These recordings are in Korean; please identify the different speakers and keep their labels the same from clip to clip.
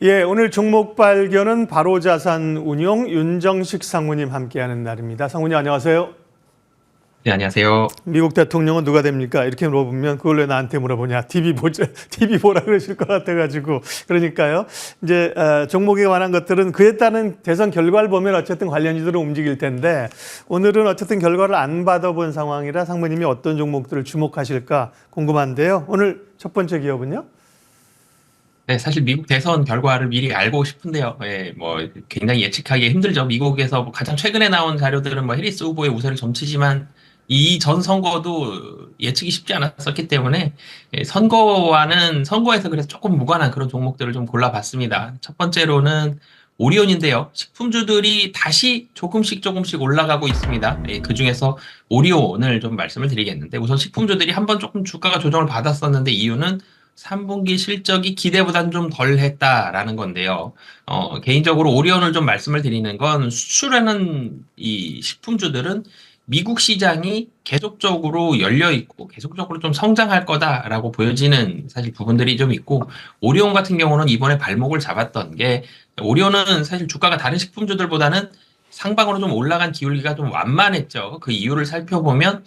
Speaker 1: 예, 오늘 종목 발견은 바로자산운용 윤정식 상무님 함께하는 날입니다. 상무님 안녕하세요.
Speaker 2: 네, 안녕하세요.
Speaker 1: 미국 대통령은 누가 됩니까? 이렇게 물어보면 그걸 왜 나한테 물어보냐? TV 보자, TV 보라 그러실 것 같아가지고 그러니까요. 이제 종목에 관한 것들은 그에 따른 대선 결과를 보면 어쨌든 관련주들은 움직일 텐데 오늘은 어쨌든 결과를 안 받아본 상황이라 상무님이 어떤 종목들을 주목하실까 궁금한데요. 오늘 첫 번째 기업은요?
Speaker 2: 네, 사실 미국 대선 결과를 미리 알고 싶은데요. 예, 뭐 굉장히 예측하기 힘들죠. 미국에서 뭐 가장 최근에 나온 자료들은 뭐 해리스 후보의 우세를 점치지만 이 전 선거도 예측이 쉽지 않았었기 때문에 예, 선거에서 그래서 조금 무관한 그런 종목들을 좀 골라봤습니다. 첫 번째로는 오리온인데요. 식품주들이 다시 조금씩 올라가고 있습니다. 예, 그중에서 오리온을 좀 말씀을 드리겠는데 우선 식품주들이 한번 조금 주가가 조정을 받았었는데 이유는 3분기 실적이 기대보다는 좀 덜 했다라는 건데요. 개인적으로 오리온을 좀 말씀을 드리는 건 수출하는 이 식품주들은 미국 시장이 계속적으로 열려 있고 계속적으로 좀 성장할 거다라고 보여지는 사실 부분들이 좀 있고 오리온 같은 경우는 이번에 발목을 잡았던 게 오리온은 사실 주가가 다른 식품주들보다는 상방으로 좀 올라간 기울기가 좀 완만했죠. 그 이유를 살펴보면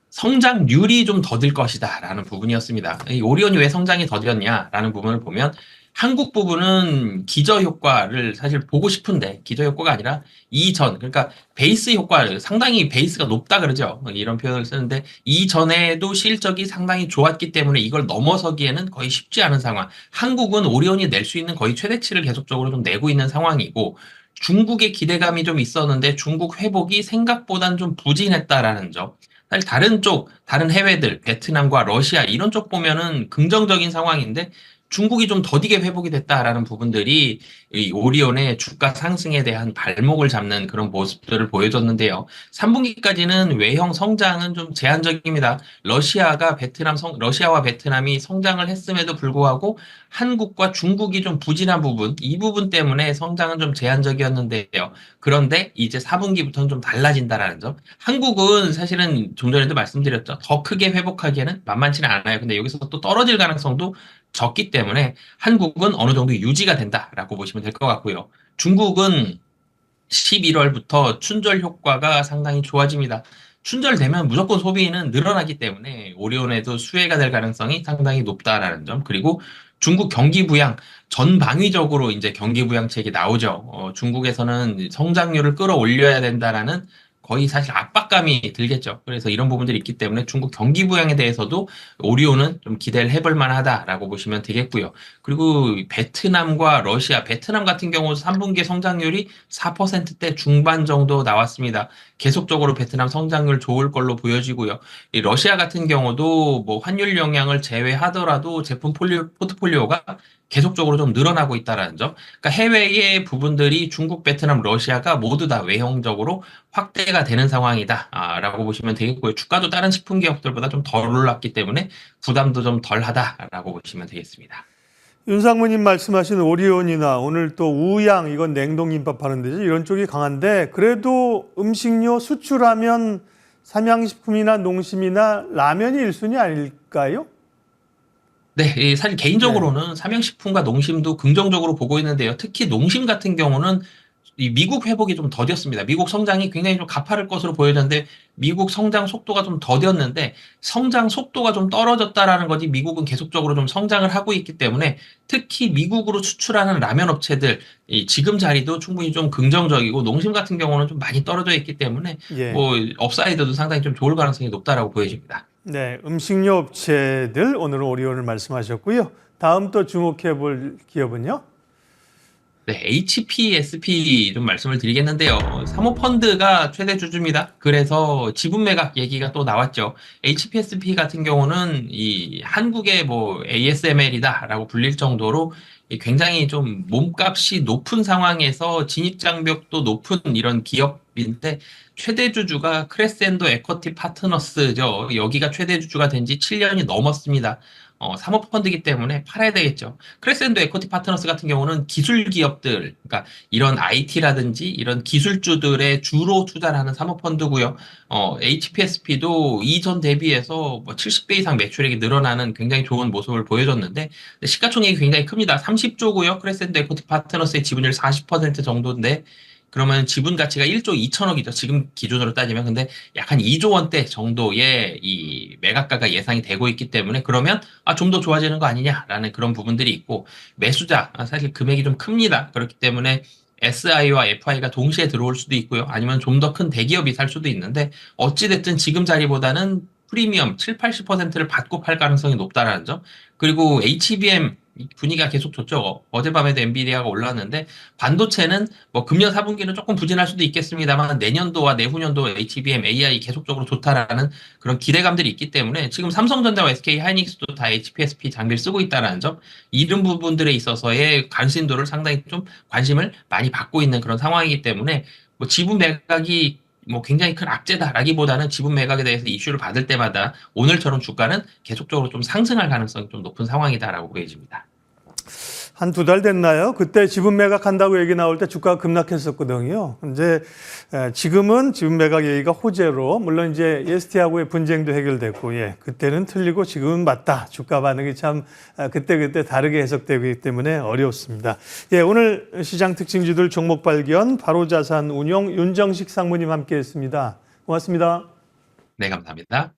Speaker 2: 성장률이 좀 더딜 것이다라는 부분이었습니다. 이 오리온이 왜 성장이 더뎠냐라는 부분을 보면 한국 부분은 기저 효과를 사실 보고 싶은데 기저 효과가 아니라 이전 그러니까 베이스 효과 상당히 베이스가 높다 그러죠. 이런 표현을 쓰는데 이전에도 실적이 상당히 좋았기 때문에 이걸 넘어서기에는 거의 쉽지 않은 상황. 한국은 오리온이 낼 수 있는 거의 최대치를 계속적으로 좀 내고 있는 상황이고 중국의 기대감이 좀 있었는데 중국 회복이 생각보단 좀 부진했다라는 점. 사실 다른 해외들, 베트남과 러시아 이런 쪽 보면은 긍정적인 상황인데 중국이 좀 더디게 회복이 됐다라는 부분들이 이 오리온의 주가 상승에 대한 발목을 잡는 그런 모습들을 보여줬는데요. 3분기까지는 외형 성장은 좀 제한적입니다. 러시아와 베트남이 성장을 했음에도 불구하고 한국과 중국이 좀 부진한 부분, 이 부분 때문에 성장은 좀 제한적이었는데요. 그런데 이제 4분기부터는 좀 달라진다라는 점. 한국은 사실은 좀 전에도 말씀드렸죠. 더 크게 회복하기에는 만만치는 않아요. 근데 여기서 또 떨어질 가능성도 적기 때문에 한국은 어느 정도 유지가 된다라고 보시면 될 것 같고요. 중국은 11월부터 춘절 효과가 상당히 좋아집니다. 춘절되면 무조건 소비는 늘어나기 때문에 오리온에도 수혜가 될 가능성이 상당히 높다라는 점. 그리고 중국 경기 부양, 전방위적으로 이제 경기 부양책이 나오죠. 중국에서는 성장률을 끌어올려야 된다라는 거의 사실 압박감이 들겠죠. 그래서 이런 부분들이 있기 때문에 중국 경기 부양에 대해서도 오리온은 좀 기대를 해볼 만하다라고 보시면 되겠고요. 그리고 베트남과 러시아, 베트남 같은 경우 3분기 성장률이 4%대 중반 정도 나왔습니다. 계속적으로 베트남 성장률 좋을 걸로 보여지고요. 이 러시아 같은 경우도 뭐 환율 영향을 제외하더라도 포트폴리오가 계속적으로 좀 늘어나고 있다는 점. 그러니까 해외의 부분들이 중국, 베트남, 러시아가 모두 다 외형적으로 확대가 되는 상황이다라고 보시면 되겠고요. 주가도 다른 식품 기업들보다 좀 덜 올랐기 때문에 부담도 좀 덜하다라고 보시면 되겠습니다.
Speaker 1: 윤상무님 말씀하신 오리온이나 오늘 또 우양 이건 냉동김밥 하는 데죠. 이런 쪽이 강한데 그래도 음식료 수출하면 삼양식품이나 농심이나 라면이 1순위 아닐까요?
Speaker 2: 네, 사실
Speaker 1: 네.
Speaker 2: 개인적으로는 삼양식품과 농심도 긍정적으로 보고 있는데요. 특히 농심 같은 경우는 이 미국 회복이 좀 더뎠습니다. 미국 성장이 굉장히 좀 가파를 것으로 보여졌는데 미국 성장 속도가 좀 더뎠는데 성장 속도가 좀 떨어졌다라는 거지 미국은 계속적으로 좀 성장을 하고 있기 때문에 특히 미국으로 수출하는 라면 업체들 이 지금 자리도 충분히 좀 긍정적이고 농심 같은 경우는 좀 많이 떨어져 있기 때문에
Speaker 1: 예.
Speaker 2: 뭐 업사이드도 상당히 좀 좋을 가능성이 높다라고 보여집니다.
Speaker 1: 네, 음식료 업체들 오늘은 오리온을 말씀하셨고요. 다음 또 주목해 볼 기업은요?
Speaker 2: 네, HPSP 좀 말씀을 드리겠는데요. 사모펀드가 최대 주주입니다. 그래서 지분 매각 얘기가 또 나왔죠. HPSP 같은 경우는 이 한국의 뭐 ASML이다라고 불릴 정도로 굉장히 좀 몸값이 높은 상황에서 진입장벽도 높은 이런 기업인데 최대 주주가 크레센도 에쿼티 파트너스죠. 여기가 최대 주주가 된 지 7년이 넘었습니다. 사모펀드이기 때문에 팔아야 되겠죠. 크레센도 에코티 파트너스 같은 경우는 기술 기업들, 그러니까 이런 IT라든지 이런 기술주들의 주로 투자를 하는 사모펀드고요. HPSP도 이전 대비해서 뭐 70배 이상 매출액이 늘어나는 굉장히 좋은 모습을 보여줬는데 시가총액이 굉장히 큽니다. 30조고요. 크레센도 에코티 파트너스의 지분율 40% 정도인데 그러면 지분 가치가 1조 2천억이죠. 지금 기준으로 따지면. 근데 약 한 2조 원대 정도의 이 매각가가 예상이 되고 있기 때문에 그러면 좀 더 좋아지는 거 아니냐라는 그런 부분들이 있고 매수자 사실 금액이 좀 큽니다. 그렇기 때문에 SI와 FI가 동시에 들어올 수도 있고요. 아니면 좀 더 큰 대기업이 살 수도 있는데 어찌됐든 지금 자리보다는 프리미엄 7, 80%를 받고 팔 가능성이 높다라는 점. 그리고 HBM 분위기가 계속 좋죠. 어젯밤에도 엔비디아가 올랐는데 반도체는 뭐 금년 4분기는 조금 부진할 수도 있겠습니다만 내년도와 내후년도 HBM, AI 계속적으로 좋다라는 그런 기대감들이 있기 때문에 지금 삼성전자와 SK 하이닉스도 다 HPSP 장비를 쓰고 있다는 점 이런 부분들에 있어서의 관심도를 상당히 좀 관심을 많이 받고 있는 그런 상황이기 때문에 뭐 지분 매각이 뭐 굉장히 큰 악재다라기보다는 지분 매각에 대해서 이슈를 받을 때마다 오늘처럼 주가는 계속적으로 좀 상승할 가능성이 좀 높은 상황이다라고 보여집니다.
Speaker 1: 한 두 달 됐나요? 그때 지분 매각한다고 얘기 나올 때 주가가 급락했었거든요. 이제 지금은 지분 매각 얘기가 호재로 물론 이제 EST하고의 분쟁도 해결됐고 그때는 틀리고 지금은 맞다. 주가 반응이 참 그때 다르게 해석되기 때문에 어려웠습니다. 오늘 시장 특징주들 종목 발견 바로자산 운용 윤정식 상무님 함께했습니다. 고맙습니다.
Speaker 2: 네, 감사합니다.